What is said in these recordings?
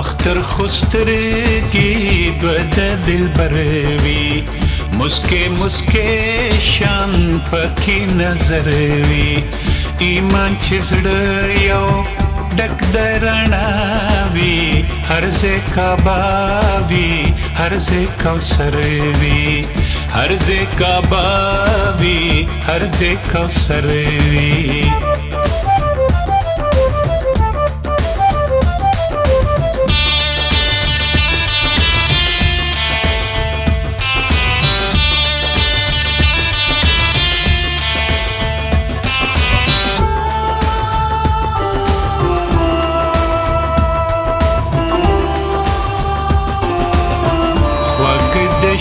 اختر خسترگی دو د دلبر وی مسکے مسکے شان پکی نظر وی ایمان چې زړه یو ډک د رڼا وي هر ځای کعبه وي هر ځای کوثر وي هر ځای کعبه وي هر ځای کوثر وي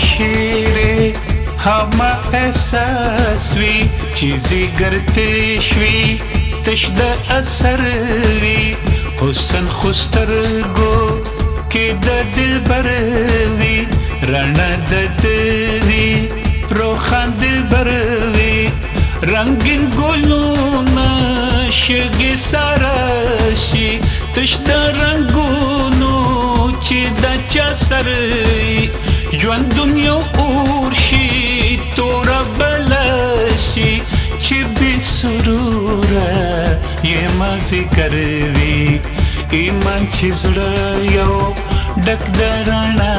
شیره همه احساس وی چیزی گرتش وی تش د اثر وی حسن خسترگو که د دلبر وی رڼا د وی روخان دلبر وی رنگین گلونه شګې سره شي تش د رنگونو چې د چا سر وي ژوند دنیا اور شي توره بله شي چې بې سروره یې مازدیګر وي ایمان چې زړه یو ډک د رڼا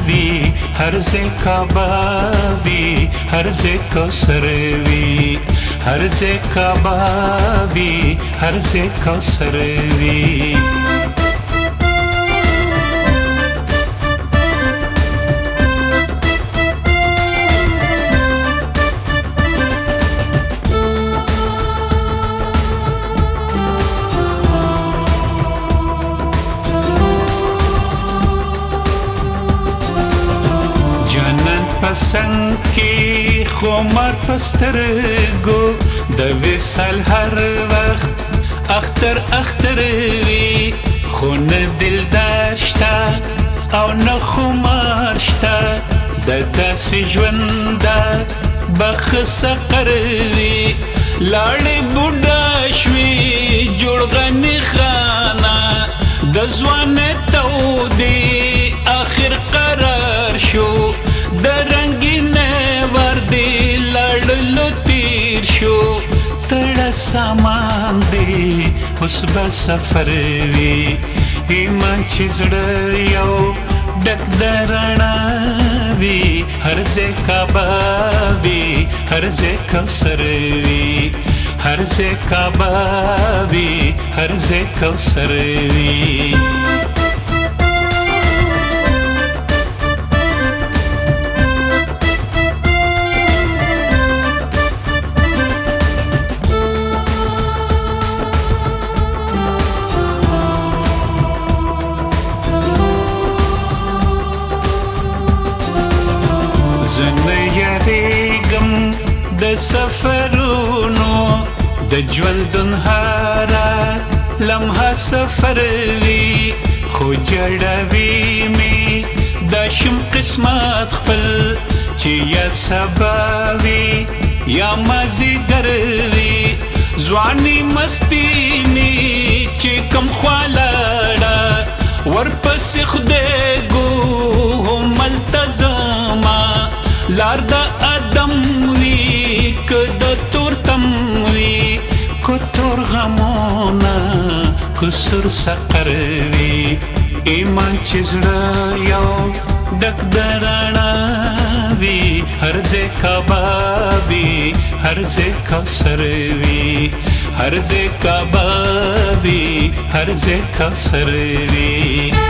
وي هر ځای کعبه وي هر ځای کوثر وي هر ځای کعبه وي هر ځای کوثر وي پسند کی خمار پسترگو د وصال هر وقت اختر اختر وی خون دل داشتا او نه خمار شتا د داسې ژونده بخ سقر وی لاړې بوډا شوي جوړ غني خانه د ځوانۍ تودې اخر قرار شو د رنگینه وردی لړلو تیر شو تړه سامان دی اوس به سفر وي ایمان چې زړه یو ډک د رڼا وي هر ځای کعبه وي هر ځای کوثر وي هر ځای کعبه وي هر ځای کوثر وي د سفرونو د ژوندون هره لمحه سفر وي خو جړوي مې دا شم قسمت خپل چې یا سبا وي یا مازدیګر وي ځواني مستی مې چې کوم خوا لاړه ورپسې خدای ګو هملته ځمه لار د ادم وی که د تور تم وی که تور غمونه که سور سقر وی ایمان چې زړه یو ډک د رڼا وي هر ځای کعبه وي هر ځای کوثر وي هر ځای کعبه وي هر ځای کوثر وي